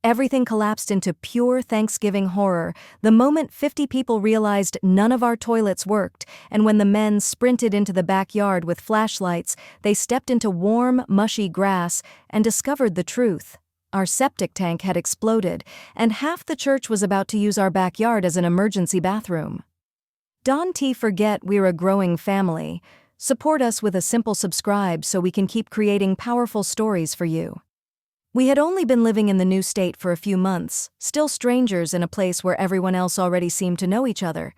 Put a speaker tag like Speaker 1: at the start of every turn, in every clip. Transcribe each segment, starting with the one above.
Speaker 1: Everything collapsed into pure Thanksgiving horror the moment 50 people realized none of our toilets worked, and when the men sprinted into the backyard with flashlights, they stepped into warm, mushy grass and discovered the truth. Our septic tank had exploded, and half the church was about to use our backyard as an emergency bathroom. Don't forget we're a growing family. Support us with a simple subscribe so we can keep creating powerful stories for you. We had only been living in the new state for a few months, still strangers in a place where everyone else already seemed to know each other.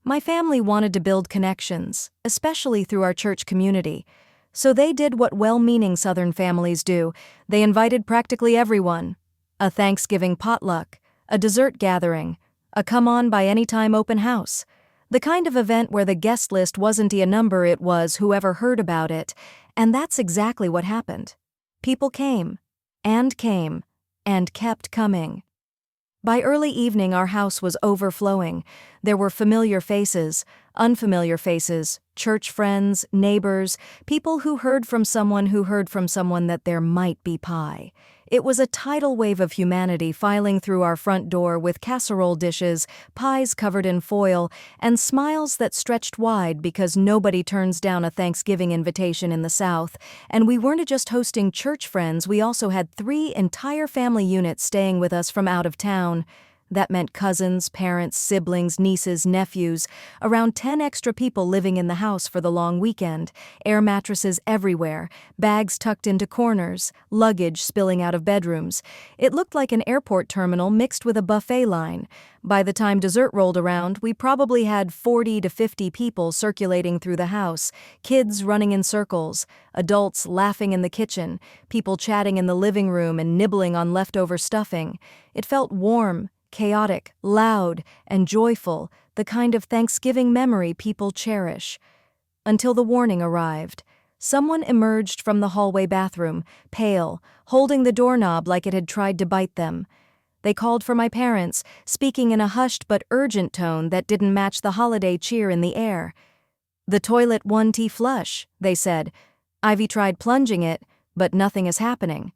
Speaker 1: My family wanted to build connections, especially through our church community. So they did what well-meaning Southern families do. They invited practically everyone. A Thanksgiving potluck, a dessert gathering, a come-on-by-anytime open house. The kind of event where the guest list wasn't a number, it was whoever heard about it. And that's exactly what happened. People came, and kept coming. By early evening, our house was overflowing. There were familiar faces, unfamiliar faces, church friends, neighbors, people who heard from someone that there might be pie. It was a tidal wave of humanity filing through our front door with casserole dishes, pies covered in foil, and smiles that stretched wide because nobody turns down a Thanksgiving invitation in the South. And we weren't just hosting church friends, we also had 3 entire family units staying with us from out of town. That meant cousins, parents, siblings, nieces, nephews, around 10 extra people living in the house for the long weekend, air mattresses everywhere, bags tucked into corners, luggage spilling out of bedrooms. It looked like an airport terminal mixed with a buffet line. By the time dessert rolled around, we probably had 40 to 50 people circulating through the house, kids running in circles, adults laughing in the kitchen, people chatting in the living room and nibbling on leftover stuffing. It felt warm, chaotic, loud, and joyful, the kind of Thanksgiving memory people cherish. Until the warning arrived. Someone emerged from the hallway bathroom, pale, holding the doorknob like it had tried to bite them. They called for my parents, speaking in a hushed but urgent tone that didn't match the holiday cheer in the air. "The toilet won't flush," they said. "Ivy tried plunging it, but nothing is happening."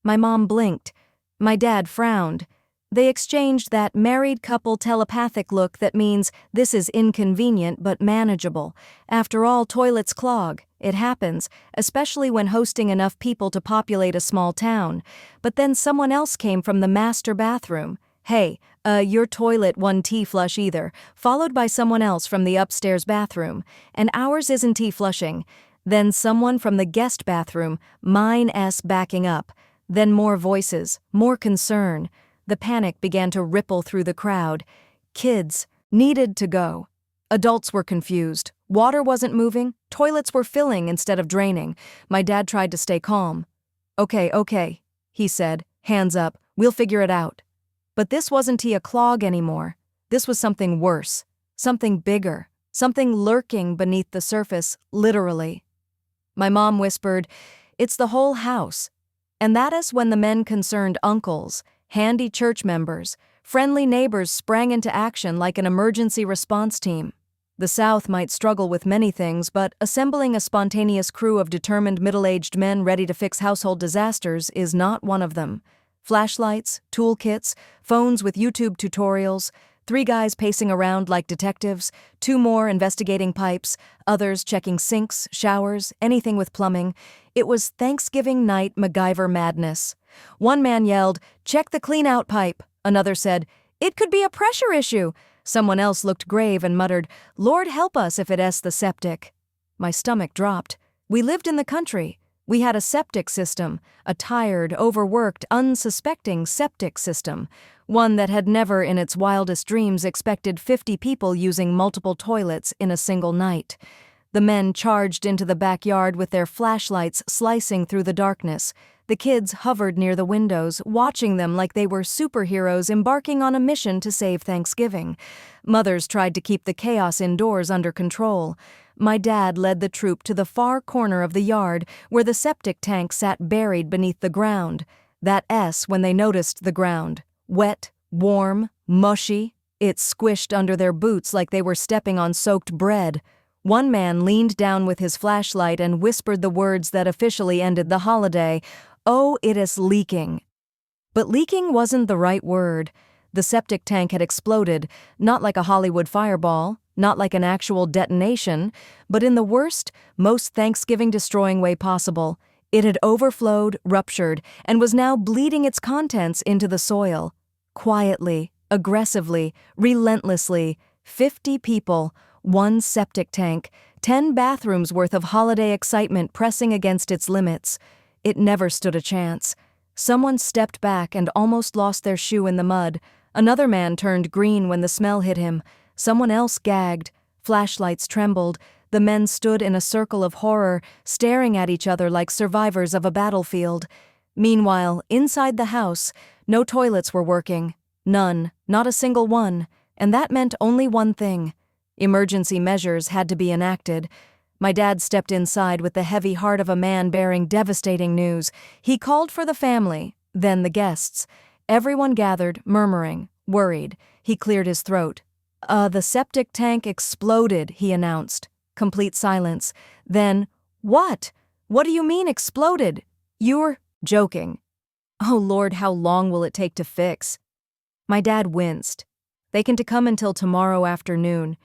Speaker 1: My mom blinked. My dad frowned. They exchanged that married couple telepathic look that means this is inconvenient but manageable. After all, toilets clog. It happens, especially when hosting enough people to populate a small town. But then someone else came from the master bathroom. "Hey, your toilet won't flush either," followed by someone else from the upstairs bathroom. "And ours isn't flushing." Then someone from the guest bathroom, mine's backing up. Then more voices, more concern. The panic began to ripple through the crowd. Kids needed to go. Adults were confused. Water wasn't moving. Toilets were filling instead of draining. My dad tried to stay calm. Okay, he said, hands up. "We'll figure it out." But this wasn't a clog anymore. This was something worse. Something bigger. Something lurking beneath the surface, literally. My mom whispered, "It's the whole house." And that is when the men concerned, uncles, handy church members, friendly neighbors, sprang into action like an emergency response team. The South might struggle with many things, but assembling a spontaneous crew of determined middle-aged men ready to fix household disasters is not one of them. Flashlights, toolkits, phones with YouTube tutorials, 3 guys pacing around like detectives, 2 more investigating pipes, others checking sinks, showers, anything with plumbing. It was Thanksgiving night MacGyver madness. One man yelled, "Check the clean-out pipe." Another said, "It could be a pressure issue." Someone else looked grave and muttered, "Lord help us if it's the septic." My stomach dropped. We lived in the country. We had a septic system, a tired, overworked, unsuspecting septic system, one that had never in its wildest dreams expected 50 people using multiple toilets in a single night. The men charged into the backyard with their flashlights slicing through the darkness. The kids hovered near the windows, watching them like they were superheroes embarking on a mission to save Thanksgiving. Mothers tried to keep the chaos indoors under control. My dad led the troop to the far corner of the yard where the septic tank sat buried beneath the ground. That S when they noticed the ground. Wet, warm, mushy. It squished under their boots like they were stepping on soaked bread. One man leaned down with his flashlight and whispered the words that officially ended the holiday. "Oh, it is leaking." But leaking wasn't the right word. The septic tank had exploded, not like a Hollywood fireball, not like an actual detonation, but in the worst, most Thanksgiving-destroying way possible. It had overflowed, ruptured, and was now bleeding its contents into the soil. Quietly, aggressively, relentlessly, 50 people, one septic tank, 10 bathrooms worth of holiday excitement pressing against its limits. It never stood a chance. Someone stepped back and almost lost their shoe in the mud. Another man turned green when the smell hit him. Someone else gagged. Flashlights trembled. The men stood in a circle of horror, staring at each other like survivors of a battlefield. Meanwhile, inside the house, no toilets were working. None, not a single one. And that meant only one thing. Emergency measures had to be enacted. My dad stepped inside with the heavy heart of a man bearing devastating news. He called for the family, then the guests. Everyone gathered, murmuring, worried. He cleared his throat. The septic tank exploded," he announced. Complete silence. Then, "What? What do you mean exploded? You're joking." "Oh Lord, how long will it take to fix?" My dad winced. "They can come until tomorrow afternoon."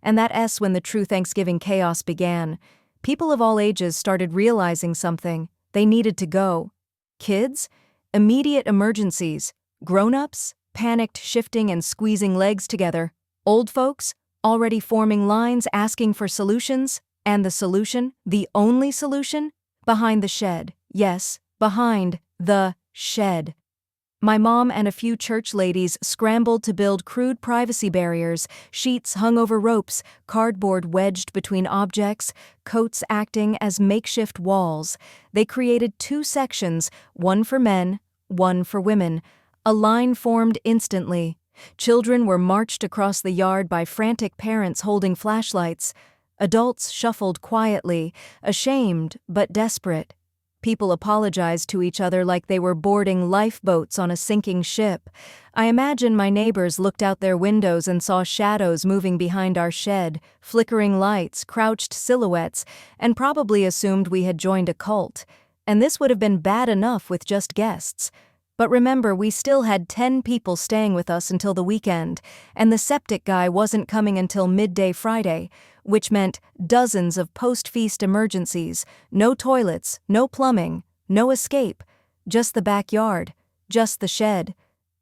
Speaker 1: And that S when the true Thanksgiving chaos began. People of all ages started realizing something. They needed to go. Kids? Immediate emergencies. Grown-ups? Panicked, shifting and squeezing legs together. Old folks? Already forming lines, asking for solutions. And the solution? The only solution? Behind the shed. Yes, behind the shed. My mom and a few church ladies scrambled to build crude privacy barriers, sheets hung over ropes, cardboard wedged between objects, coats acting as makeshift walls. They created 2 sections, one for men, one for women. A line formed instantly. Children were marched across the yard by frantic parents holding flashlights. Adults shuffled quietly, ashamed but desperate. People apologized to each other like they were boarding lifeboats on a sinking ship. I imagine my neighbors looked out their windows and saw shadows moving behind our shed, flickering lights, crouched silhouettes, and probably assumed we had joined a cult. And this would have been bad enough with just guests. But remember, we still had 10 people staying with us until the weekend, and the septic guy wasn't coming until midday Friday, which meant dozens of post-feast emergencies, no toilets, no plumbing, no escape, just the backyard, just the shed.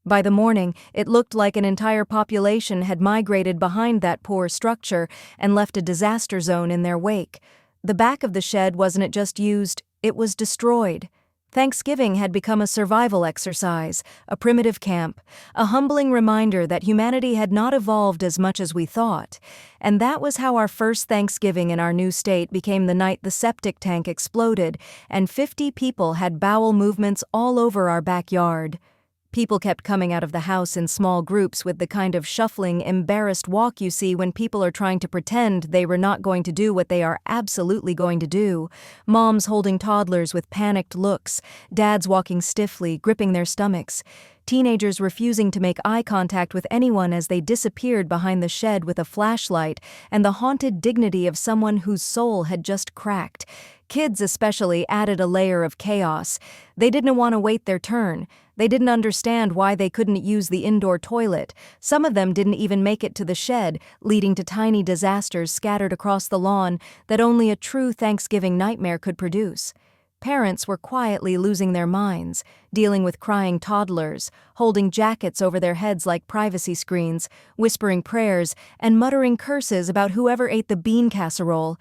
Speaker 1: By the morning, it looked like an entire population had migrated behind that poor structure and left a disaster zone in their wake. The back of the shed wasn't just used, it was destroyed. Thanksgiving had become a survival exercise, a primitive camp, a humbling reminder that humanity had not evolved as much as we thought. And that was how our first Thanksgiving in our new state became the night the septic tank exploded and 50 people had bowel movements all over our backyard. People kept coming out of the house in small groups with the kind of shuffling, embarrassed walk you see when people are trying to pretend they were not going to do what they are absolutely going to do. Moms holding toddlers with panicked looks, dads walking stiffly, gripping their stomachs. Teenagers refusing to make eye contact with anyone as they disappeared behind the shed with a flashlight and the haunted dignity of someone whose soul had just cracked. Kids especially added a layer of chaos. They didn't want to wait their turn. They didn't understand why they couldn't use the indoor toilet. Some of them didn't even make it to the shed, leading to tiny disasters scattered across the lawn that only a true Thanksgiving nightmare could produce. Parents were quietly losing their minds, dealing with crying toddlers, holding jackets over their heads like privacy screens, whispering prayers, and muttering curses about whoever ate the bean casserole.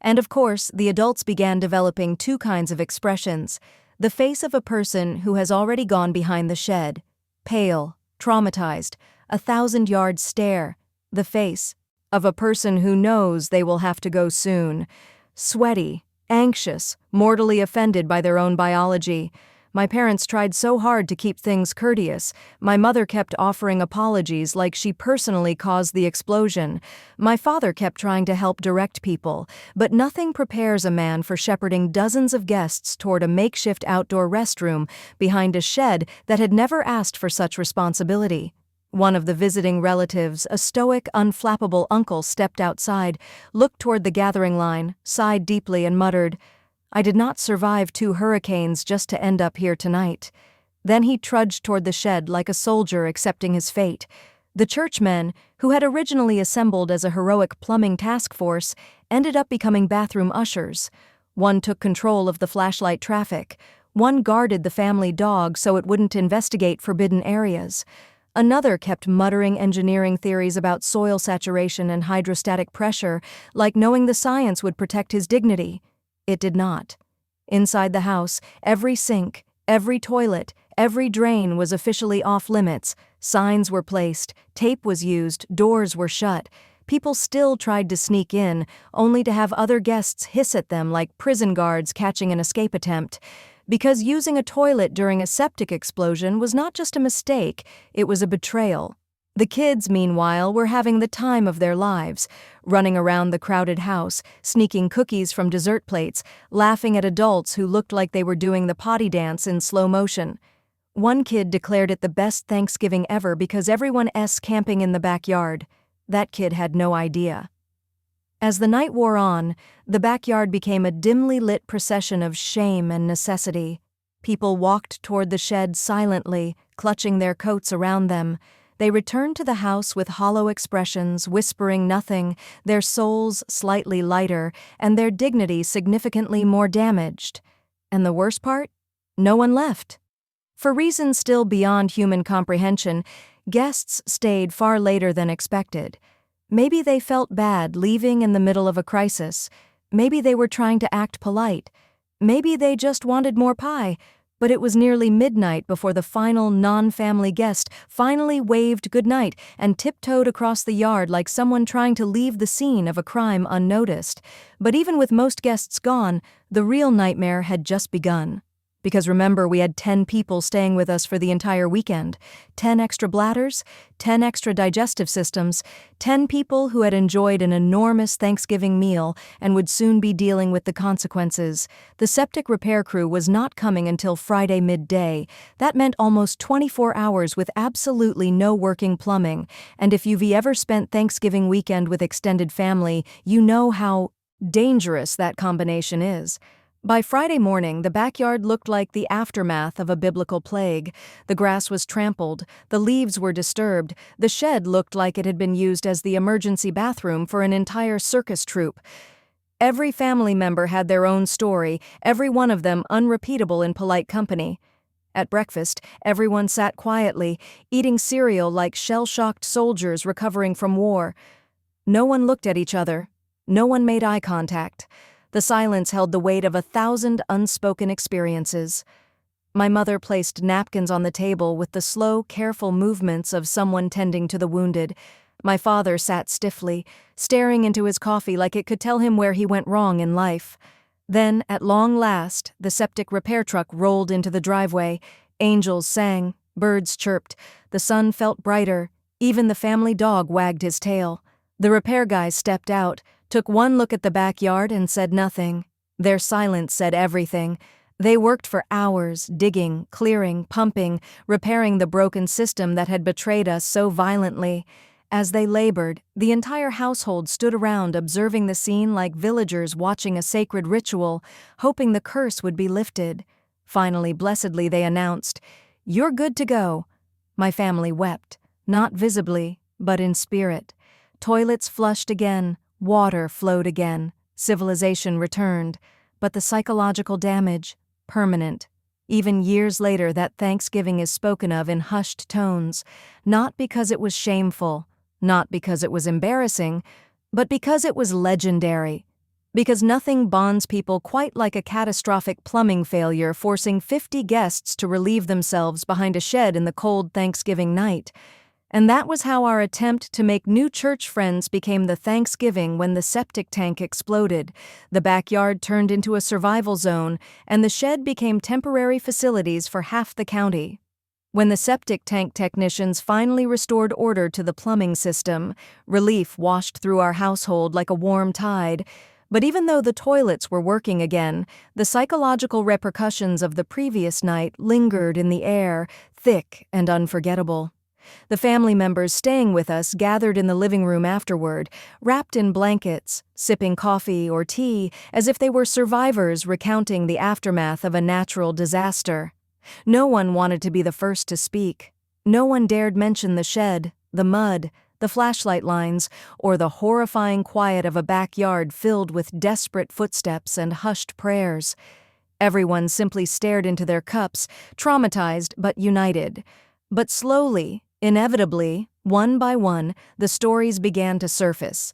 Speaker 1: And of course, the adults began developing 2 kinds of expressions. The face of a person who has already gone behind the shed. Pale, traumatized, 1,000-yard stare. The face of a person who knows they will have to go soon. Sweaty, anxious, mortally offended by their own biology. My parents tried so hard to keep things courteous. My mother kept offering apologies like she personally caused the explosion. My father kept trying to help direct people, but nothing prepares a man for shepherding dozens of guests toward a makeshift outdoor restroom behind a shed that had never asked for such responsibility. One of the visiting relatives, a stoic, unflappable uncle, stepped outside, looked toward the gathering line, sighed deeply and muttered, "I did not survive 2 hurricanes just to end up here tonight." Then he trudged toward the shed like a soldier accepting his fate. The churchmen, who had originally assembled as a heroic plumbing task force, ended up becoming bathroom ushers. One took control of the flashlight traffic. One guarded the family dog so it wouldn't investigate forbidden areas. Another kept muttering engineering theories about soil saturation and hydrostatic pressure, like knowing the science would protect his dignity. It did not. Inside the house, every sink, every toilet, every drain was officially off-limits. Signs were placed, tape was used, doors were shut. People still tried to sneak in, only to have other guests hiss at them like prison guards catching an escape attempt. Because using a toilet during a septic explosion was not just a mistake, it was a betrayal. The kids, meanwhile, were having the time of their lives, running around the crowded house, sneaking cookies from dessert plates, laughing at adults who looked like they were doing the potty dance in slow motion. One kid declared it the best Thanksgiving ever because everyone's camping in the backyard. That kid had no idea. As the night wore on, the backyard became a dimly lit procession of shame and necessity. People walked toward the shed silently, clutching their coats around them. They returned to the house with hollow expressions, whispering nothing, their souls slightly lighter, and their dignity significantly more damaged. And the worst part? No one left. For reasons still beyond human comprehension, guests stayed far later than expected. Maybe they felt bad leaving in the middle of a crisis. Maybe they were trying to act polite. Maybe they just wanted more pie. But it was nearly midnight before the final non-family guest finally waved goodnight and tiptoed across the yard like someone trying to leave the scene of a crime unnoticed. But even with most guests gone, the real nightmare had just begun. Because remember, we had 10 people staying with us for the entire weekend. 10 extra bladders, 10 extra digestive systems, 10 people who had enjoyed an enormous Thanksgiving meal and would soon be dealing with the consequences. The septic repair crew was not coming until Friday midday. That meant almost 24 hours with absolutely no working plumbing. And if you've ever spent Thanksgiving weekend with extended family, you know how dangerous that combination is. By Friday morning, the backyard looked like the aftermath of a biblical plague. The grass was trampled, the leaves were disturbed, the shed looked like it had been used as the emergency bathroom for an entire circus troupe. Every family member had their own story, every one of them unrepeatable in polite company. At breakfast, everyone sat quietly, eating cereal like shell-shocked soldiers recovering from war. No one looked at each other. No one made eye contact. The silence held the weight of 1,000 unspoken experiences. My mother placed napkins on the table with the slow, careful movements of someone tending to the wounded. My father sat stiffly, staring into his coffee like it could tell him where he went wrong in life. Then, at long last, the septic repair truck rolled into the driveway. Angels sang, birds chirped, the sun felt brighter, even the family dog wagged his tail. The repair guys stepped out, took one look at the backyard and said nothing. Their silence said everything. They worked for hours, digging, clearing, pumping, repairing the broken system that had betrayed us so violently. As they labored, the entire household stood around observing the scene like villagers watching a sacred ritual, hoping the curse would be lifted. Finally, blessedly, they announced, "You're good to go." My family wept, not visibly, but in spirit. Toilets flushed again. Water flowed again, civilization returned, but the psychological damage, permanent. Even years later, that Thanksgiving is spoken of in hushed tones, not because it was shameful, not because it was embarrassing, but because it was legendary. Because nothing bonds people quite like a catastrophic plumbing failure forcing 50 guests to relieve themselves behind a shed in the cold Thanksgiving night. And that was how our attempt to make new church friends became the Thanksgiving when the septic tank exploded, the backyard turned into a survival zone, and the shed became temporary facilities for half the county. When the septic tank technicians finally restored order to the plumbing system, relief washed through our household like a warm tide. But even though the toilets were working again, the psychological repercussions of the previous night lingered in the air, thick and unforgettable. The family members staying with us gathered in the living room afterward, wrapped in blankets, sipping coffee or tea as if they were survivors recounting the aftermath of a natural disaster. No one wanted to be the first to speak. No one dared mention the shed, the mud, the flashlight lines, or the horrifying quiet of a backyard filled with desperate footsteps and hushed prayers. Everyone simply stared into their cups, traumatized but united. But slowly, inevitably, one by one, the stories began to surface.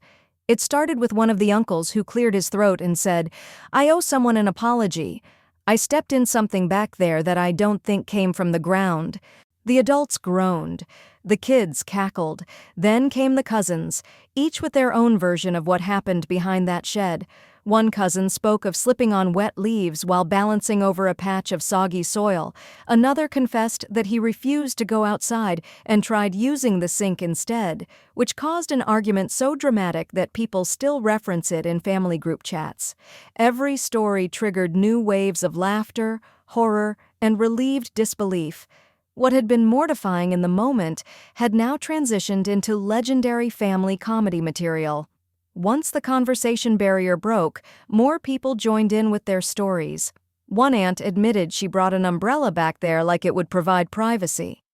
Speaker 1: It started with one of the uncles who cleared his throat and said, "I owe someone an apology. I stepped in something back there that I don't think came from the ground." The adults groaned. The kids cackled. Then came the cousins, each with their own version of what happened behind that shed. One cousin spoke of slipping on wet leaves while balancing over a patch of soggy soil. Another confessed that he refused to go outside and tried using the sink instead, which caused an argument so dramatic that people still reference it in family group chats. Every story triggered new waves of laughter, horror, and relieved disbelief. What had been mortifying in the moment had now transitioned into legendary family comedy material. Once the conversation barrier broke, more people joined in with their stories. One aunt admitted she brought an umbrella back there like it would provide privacy.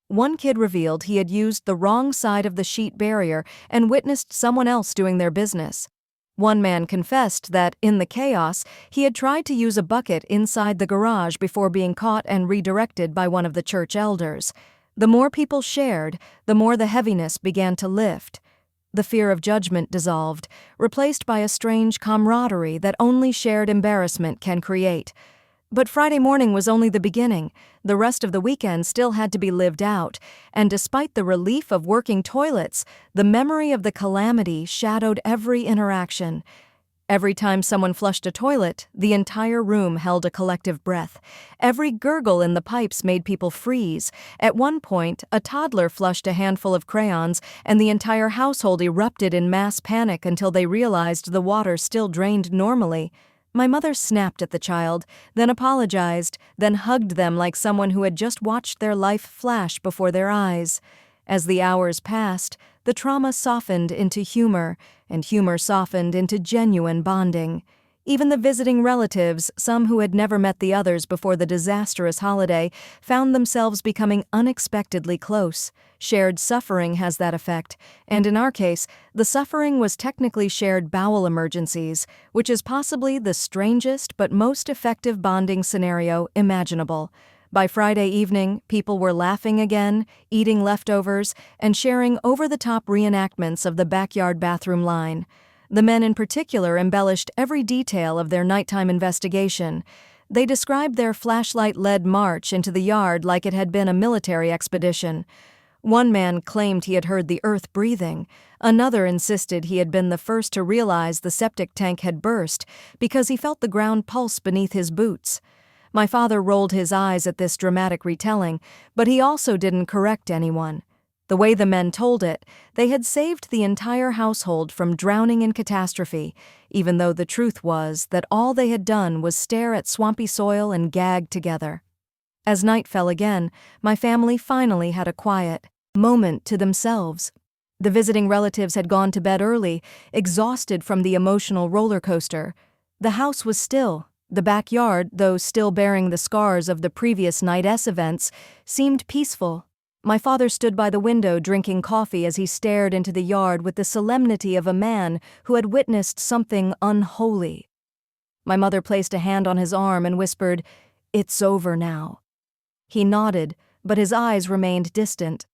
Speaker 1: One kid revealed he had used the wrong side of the sheet barrier and witnessed someone else doing their business. One man confessed that, in the chaos, he had tried to use a bucket inside the garage before being caught and redirected by one of the church elders. The more people shared, the more the heaviness began to lift. The fear of judgment dissolved, replaced by a strange camaraderie that only shared embarrassment can create. But Friday morning was only the beginning. The rest of the weekend still had to be lived out, and despite the relief of working toilets, the memory of the calamity shadowed every interaction. Every time someone flushed a toilet, the entire room held a collective breath. Every gurgle in the pipes made people freeze. At one point, a toddler flushed a handful of crayons, and the entire household erupted in mass panic until they realized the water still drained normally. My mother snapped at the child, then apologized, then hugged them like someone who had just watched their life flash before their eyes. As the hours passed, the trauma softened into humor, and humor softened into genuine bonding. Even the visiting relatives, some who had never met the others before the disastrous holiday, found themselves becoming unexpectedly close. Shared suffering has that effect, and in our case, the suffering was technically shared bowel emergencies, which is possibly the strangest but most effective bonding scenario imaginable. By Friday evening, people were laughing again, eating leftovers, and sharing over-the-top reenactments of the backyard bathroom line. The men in particular embellished every detail of their nighttime investigation. They described their flashlight-led march into the yard like it had been a military expedition. One man claimed he had heard the earth breathing. Another insisted he had been the first to realize the septic tank had burst because he felt the ground pulse beneath his boots. My father rolled his eyes at this dramatic retelling, but he also didn't correct anyone. The way the men told it, they had saved the entire household from drowning in catastrophe, even though the truth was that all they had done was stare at swampy soil and gag together. As night fell again, my family finally had a quiet moment to themselves. The visiting relatives had gone to bed early, exhausted from the emotional roller coaster. The house was still. The backyard, though still bearing the scars of the previous night's events, seemed peaceful. My father stood by the window drinking coffee as he stared into the yard with the solemnity of a man who had witnessed something unholy. My mother placed a hand on his arm and whispered, "It's over now." He nodded, but his eyes remained distant.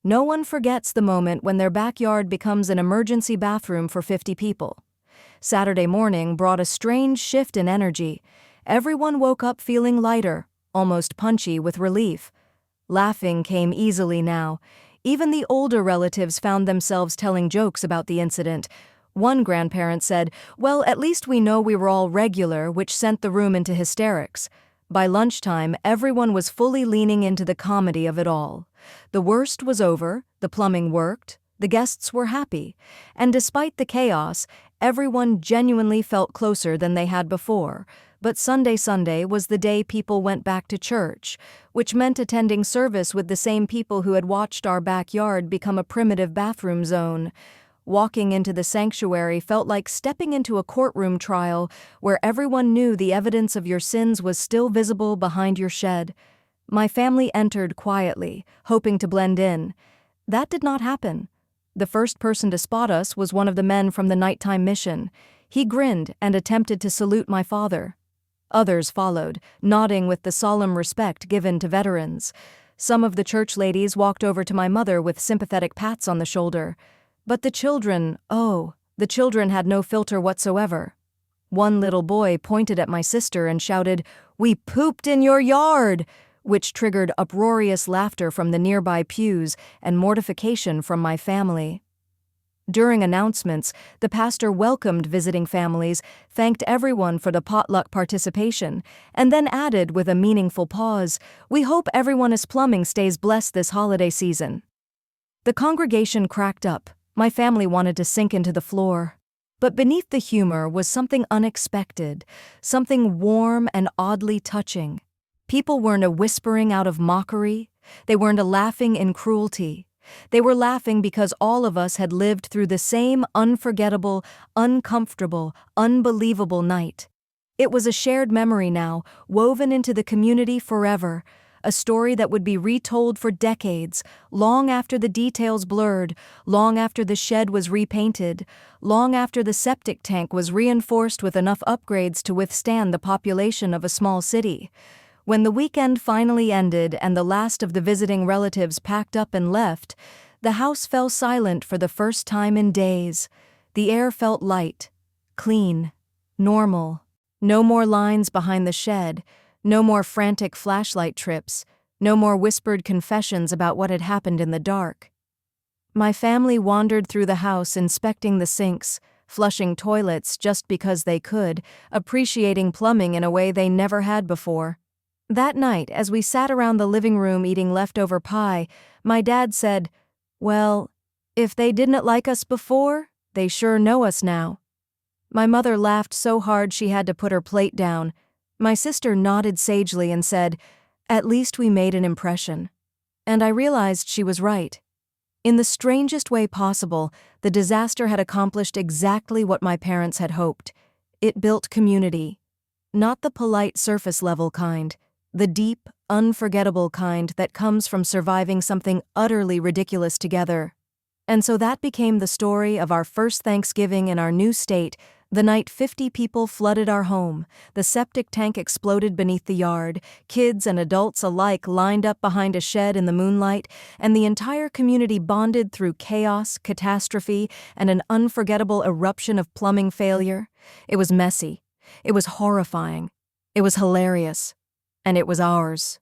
Speaker 1: No one forgets the moment when their backyard becomes an emergency bathroom for 50 people. Saturday morning brought a strange shift in energy. Everyone woke up feeling lighter, almost punchy with relief. Laughing came easily now. Even the older relatives found themselves telling jokes about the incident. One grandparent said, "Well, at least we know we were all regular," which sent the room into hysterics. By lunchtime, everyone was fully leaning into the comedy of it all. The worst was over, the plumbing worked, the guests were happy, and despite the chaos, everyone genuinely felt closer than they had before. But Sunday was the day people went back to church, which meant attending service with the same people who had watched our backyard become a primitive bathroom zone. Walking into the sanctuary felt like stepping into a courtroom trial where everyone knew the evidence of your sins was still visible behind your shed. My family entered quietly, hoping to blend in. That did not happen. The first person to spot us was one of the men from the nighttime mission. He grinned and attempted to salute my father. Others followed, nodding with the solemn respect given to veterans. Some of the church ladies walked over to my mother with sympathetic pats on the shoulder. But the children had no filter whatsoever. One little boy pointed at my sister and shouted, "We pooped in your yard!" which triggered uproarious laughter from the nearby pews and mortification from my family. During announcements, the pastor welcomed visiting families, thanked everyone for the potluck participation, and then added with a meaningful pause, "We hope everyone's plumbing stays blessed this holiday season." The congregation cracked up. My family wanted to sink into the floor. But beneath the humor was something unexpected, something warm and oddly touching. People weren't whispering out of mockery. They weren't laughing in cruelty. They were laughing because all of us had lived through the same unforgettable, uncomfortable, unbelievable night. It was a shared memory now, woven into the community forever, a story that would be retold for decades, long after the details blurred, long after the shed was repainted, long after the septic tank was reinforced with enough upgrades to withstand the population of a small city. When the weekend finally ended and the last of the visiting relatives packed up and left, the house fell silent for the first time in days. The air felt light, clean, normal. No more lines behind the shed, no more frantic flashlight trips, no more whispered confessions about what had happened in the dark. My family wandered through the house inspecting the sinks, flushing toilets just because they could, appreciating plumbing in a way they never had before. That night, as we sat around the living room eating leftover pie, my dad said, "Well, if they didn't like us before, they sure know us now." My mother laughed so hard she had to put her plate down. My sister nodded sagely and said, "At least we made an impression." And I realized she was right. In the strangest way possible, the disaster had accomplished exactly what my parents had hoped. It built community. Not the polite surface-level kind, the deep, unforgettable kind that comes from surviving something utterly ridiculous together. And so that became the story of our first Thanksgiving in our new state, the night 50 people flooded our home, the septic tank exploded beneath the yard, kids and adults alike lined up behind a shed in the moonlight, and the entire community bonded through chaos, catastrophe, and an unforgettable eruption of plumbing failure. It was messy. It was horrifying. It was hilarious. And it was ours.